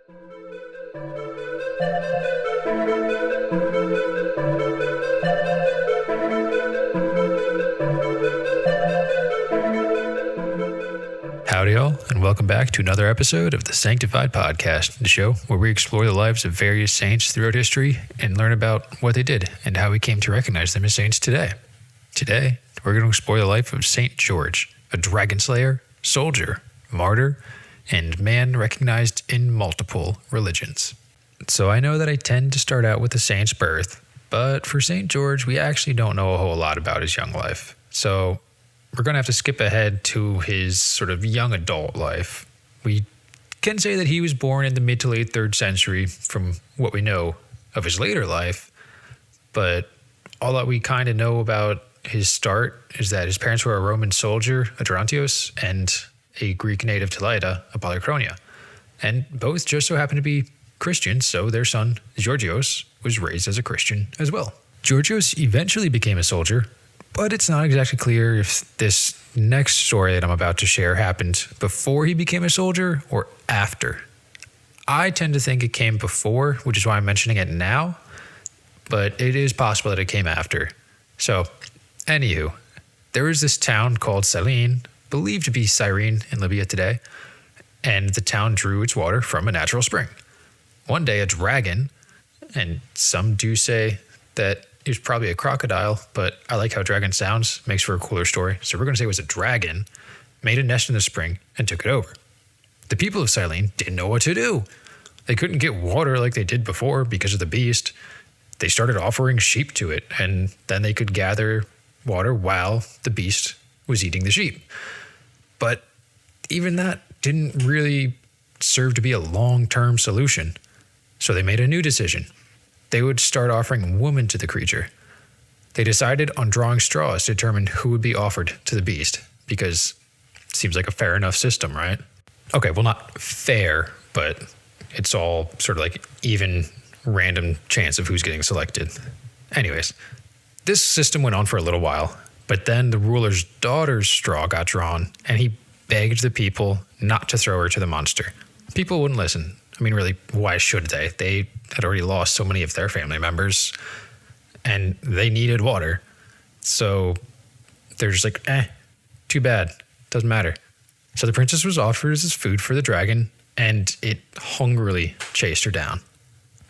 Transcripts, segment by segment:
Howdy all, and welcome back to another episode of the Sanctified Podcast, the show where we explore the lives of various saints throughout history and learn about what they did and how we came to recognize them as saints today. Today, we're going to explore the life of Saint George, a dragon slayer, soldier, martyr, and man recognized in multiple religions. So I know that I tend to start out with the saint's birth, but for Saint George, we actually don't know a whole lot about his young life. So we're going to have to skip ahead to his sort of young adult life. We can say that he was born in the mid to late 3rd century from what we know of his later life, but all that we kind of know about his start is that his parents were a Roman soldier, Adrantios, and a Greek native to Lydda, Polychronia. And both just so happened to be Christians, so their son, Georgios, was raised as a Christian as well. Georgios eventually became a soldier, but it's not exactly clear if this next story that I'm about to share happened before he became a soldier or after. I tend to think it came before, which is why I'm mentioning it now, but it is possible that it came after. So, anywho, there was this town called Selene, believed to be Cyrene in Libya today, and the town drew its water from a natural spring. One day, a dragon, and some do say that it was probably a crocodile, but I like how dragon sounds, makes for a cooler story. So we're going to say it was a dragon, made a nest in the spring, and took it over. The people of Cyrene didn't know what to do. They couldn't get water like they did before because of the beast. They started offering sheep to it, and then they could gather water while the beast was eating the sheep. But even that didn't really serve to be a long-term solution. So they made a new decision. They would start offering women to the creature. They decided on drawing straws to determine who would be offered to the beast, because it seems like a fair enough system, right? Okay, well, not fair, but it's all sort of like even random chance of who's getting selected. Anyways, this system went on for a little while, but then the ruler's daughter's straw got drawn, and he begged the people not to throw her to the monster. People wouldn't listen. I mean, really, why should they? They had already lost so many of their family members, and they needed water. So they're just like, too bad. Doesn't matter. So the princess was offered as food for the dragon, and it hungrily chased her down.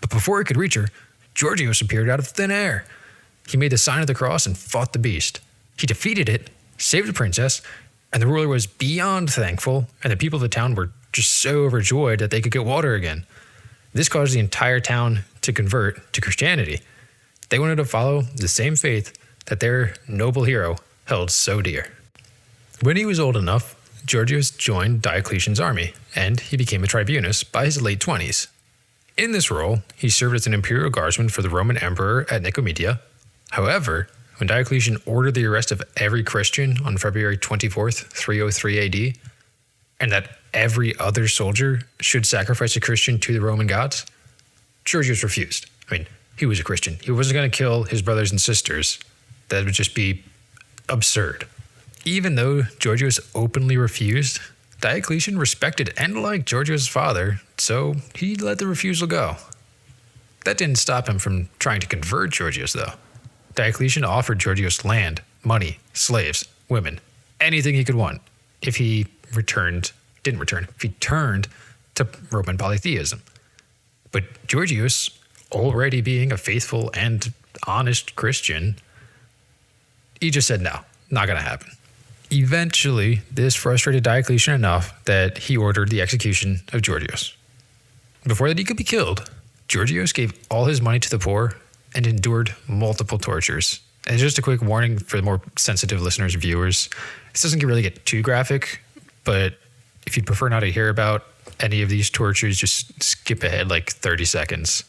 But before it could reach her, Georgios appeared out of thin air. He made the sign of the cross and fought the beast. He defeated it, saved the princess, and the ruler was beyond thankful, and the people of the town were just so overjoyed that they could get water again. This caused the entire town to convert to Christianity. They wanted to follow the same faith that their noble hero held so dear. When he was old enough, Georgios joined Diocletian's army, and he became a tribunus by his late 20s. In this role, he served as an imperial guardsman for the Roman emperor at Nicomedia. However, when Diocletian ordered the arrest of every Christian on February 24th, 303 AD, and that every other soldier should sacrifice a Christian to the Roman gods, Georgios refused. I mean, he was a Christian. He wasn't going to kill his brothers and sisters. That would just be absurd. Even though Georgios openly refused, Diocletian respected and liked Georgios' father, so he let the refusal go. That didn't stop him from trying to convert Georgios, though. Diocletian offered Georgios land, money, slaves, women, anything he could want if he if he turned to Roman polytheism. But Georgios, already being a faithful and honest Christian, he just said no, not going to happen. Eventually, this frustrated Diocletian enough that he ordered the execution of Georgios. Before that he could be killed, Georgios gave all his money to the poor and endured multiple tortures. And just a quick warning for the more sensitive listeners and viewers, this doesn't really get too graphic, but if you'd prefer not to hear about any of these tortures, just skip ahead like 30 seconds.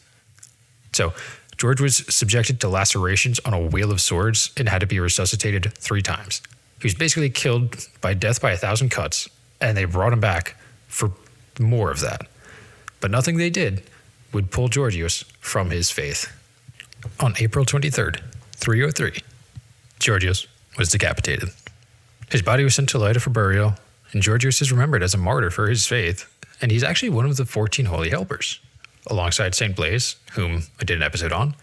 So, George was subjected to lacerations on a wheel of swords and had to be resuscitated 3 times. He was basically killed by death by 1,000 cuts, and they brought him back for more of that. But nothing they did would pull Georgios from his faith. On April 23rd, 303, Georgios was decapitated. His body was sent to Lydda for burial, and Georgios is remembered as a martyr for his faith, and he's actually one of the 14 Holy Helpers, alongside St. Blaise, whom I did an episode on,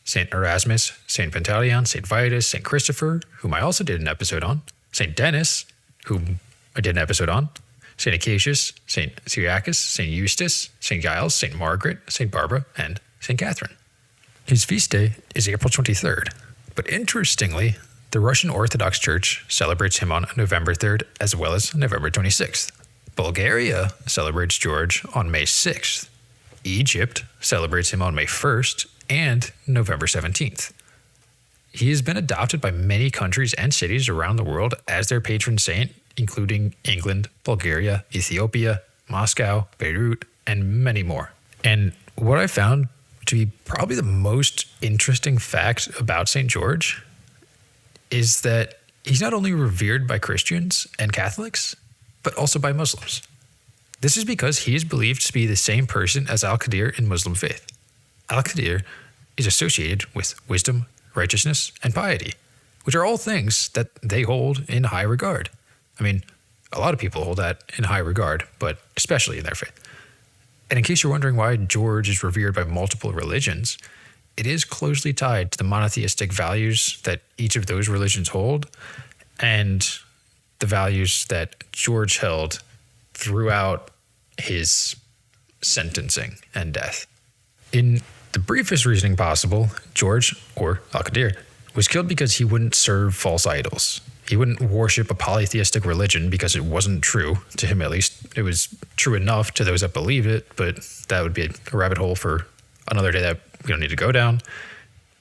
St. Erasmus, St. Pantaleon, St. Vitus, St. Christopher, whom I also did an episode on, St. Denis, whom I did an episode on, St. Acacius, St. Cyriacus, St. Eustace, St. Giles, St. Margaret, St. Barbara, and St. Catherine. His feast day is April 23rd, but interestingly, the Russian Orthodox Church celebrates him on November 3rd as well as November 26th. Bulgaria celebrates George on May 6th. Egypt celebrates him on May 1st and November 17th. He has been adopted by many countries and cities around the world as their patron saint, including England, Bulgaria, Ethiopia, Moscow, Beirut, and many more. And what I found to be probably the most interesting fact about St. George is that he's not only revered by Christians and Catholics, but also by Muslims. This is because he is believed to be the same person as Al-Khidr in Muslim faith. Al-Khidr is associated with wisdom, righteousness, and piety, which are all things that they hold in high regard. I mean, a lot of people hold that in high regard, but especially in their faith. And in case you're wondering why George is revered by multiple religions, it is closely tied to the monotheistic values that each of those religions hold and the values that George held throughout his sentencing and death. In the briefest reasoning possible, George, or Al-Khidr, was killed because he wouldn't serve false idols. He wouldn't worship a polytheistic religion because it wasn't true, to him at least. It was true enough to those that believe it, but that would be a rabbit hole for another day that we don't need to go down.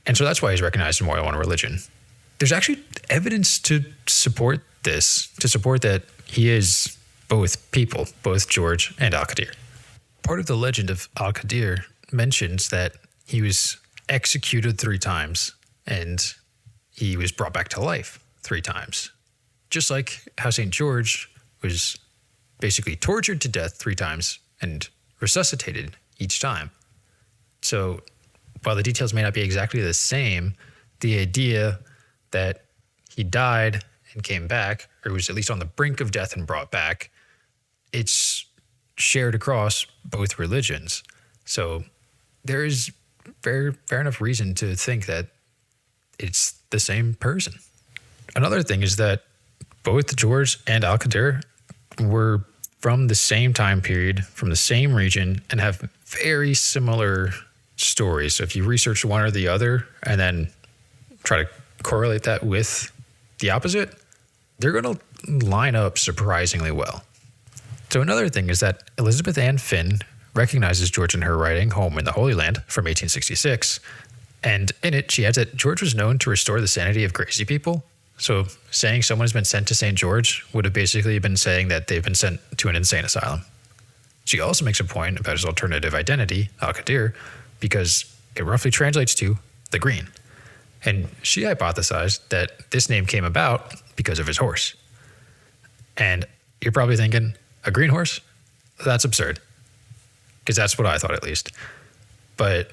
And so that's why he's recognized in more than one religion. There's actually evidence to support this, to support that he is both people, both George and Al-Khidr. Part of the legend of Al-Khidr mentions that he was executed 3 times and he was brought back to life 3 times. Just like how St. George was basically tortured to death 3 times and resuscitated each time. So while the details may not be exactly the same, the idea that he died and came back, or was at least on the brink of death and brought back, it's shared across both religions. So there is fair enough reason to think that it's the same person. Another thing is that both George and Al-Khidr were from the same time period, from the same region, and have very similar stories. So if you research one or the other and then try to correlate that with the opposite, they're going to line up surprisingly well. So another thing is that Elizabeth Ann Finn recognizes George in her writing Home in the Holy Land from 1866. And in it, she adds that George was known to restore the sanity of crazy people. So saying someone has been sent to St. George would have basically been saying that they've been sent to an insane asylum. She also makes a point about his alternative identity, Al-Khidr, because it roughly translates to the green. And she hypothesized that this name came about because of his horse. And you're probably thinking, a green horse? That's absurd. Because that's what I thought, at least. But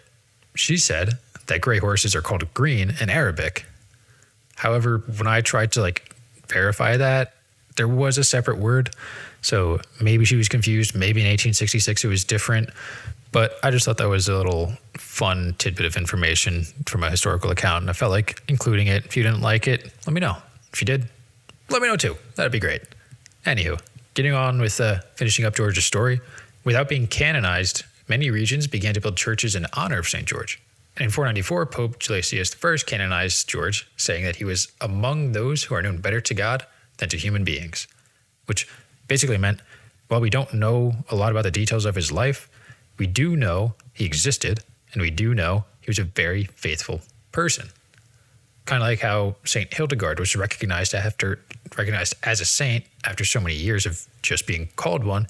she said that gray horses are called green in Arabic. However, when I tried to verify that, there was a separate word. So maybe she was confused. Maybe in 1866 it was different. But I just thought that was a little fun tidbit of information from a historical account. And I felt like including it. If you didn't like it, let me know. If you did, let me know too. That'd be great. Anywho, getting on with finishing up George's story. Without being canonized, many regions began to build churches in honor of St. George. And in 494, Pope Gelasius I canonized George, saying that he was among those who are known better to God than to human beings, which basically meant, while we don't know a lot about the details of his life, we do know he existed, and we do know he was a very faithful person. Kind of like how St. Hildegard was recognized as a saint after so many years of just being called one,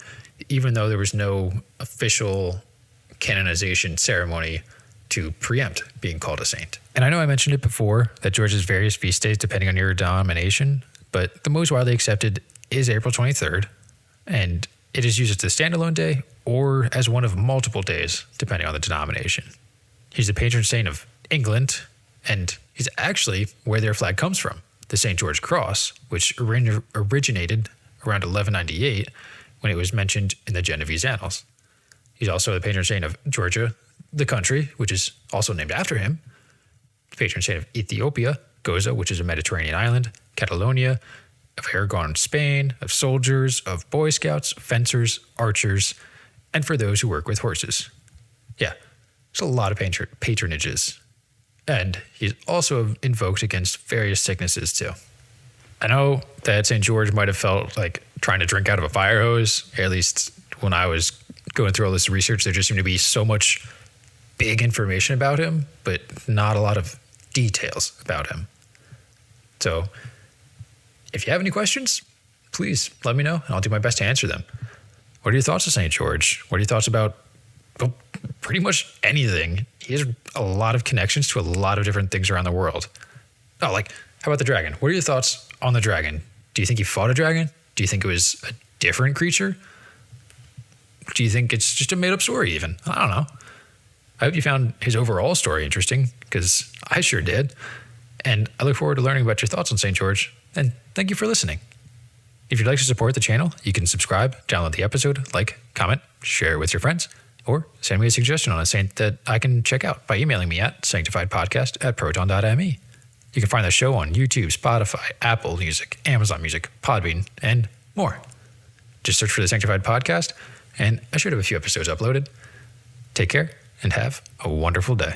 even though there was no official canonization ceremony to preempt being called a saint. And I know I mentioned it before, that George has various feast days depending on your denomination, but the most widely accepted is April 23rd, and it is used as a standalone day or as one of multiple days, depending on the denomination. He's the patron saint of England, and he's actually where their flag comes from, the St. George Cross, which originated around 1198 when it was mentioned in the Genovese annals. He's also the patron saint of Georgia, the country, which is also named after him, patron saint of Ethiopia, Goza, which is a Mediterranean island, Catalonia, of Aragon, Spain, of soldiers, of Boy Scouts, fencers, archers, and for those who work with horses. Yeah, there's a lot of patronages. And he's also invoked against various sicknesses too. I know that St. George might have felt like trying to drink out of a fire hose. At least when I was going through all this research, there just seemed to be so much big information about him, but not a lot of details about him. So if you have any questions, please let me know and I'll do my best to answer them. What are your thoughts on St. George? What are your thoughts about pretty much anything? He has a lot of connections to a lot of different things around the world. Oh, like, how about the dragon? What are your thoughts on the dragon? Do you think he fought a dragon? Do you think it was a different creature? Do you think it's just a made-up story even? I don't know. I hope you found his overall story interesting, because I sure did. And I look forward to learning about your thoughts on St. George. And thank you for listening. If you'd like to support the channel, you can subscribe, download the episode, like, comment, share it with your friends, or send me a suggestion on a saint that I can check out by emailing me at sanctifiedpodcast@proton.me. You can find the show on YouTube, Spotify, Apple Music, Amazon Music, Podbean, and more. Just search for the Sanctified Podcast, and I should have a few episodes uploaded. Take care, and have a wonderful day.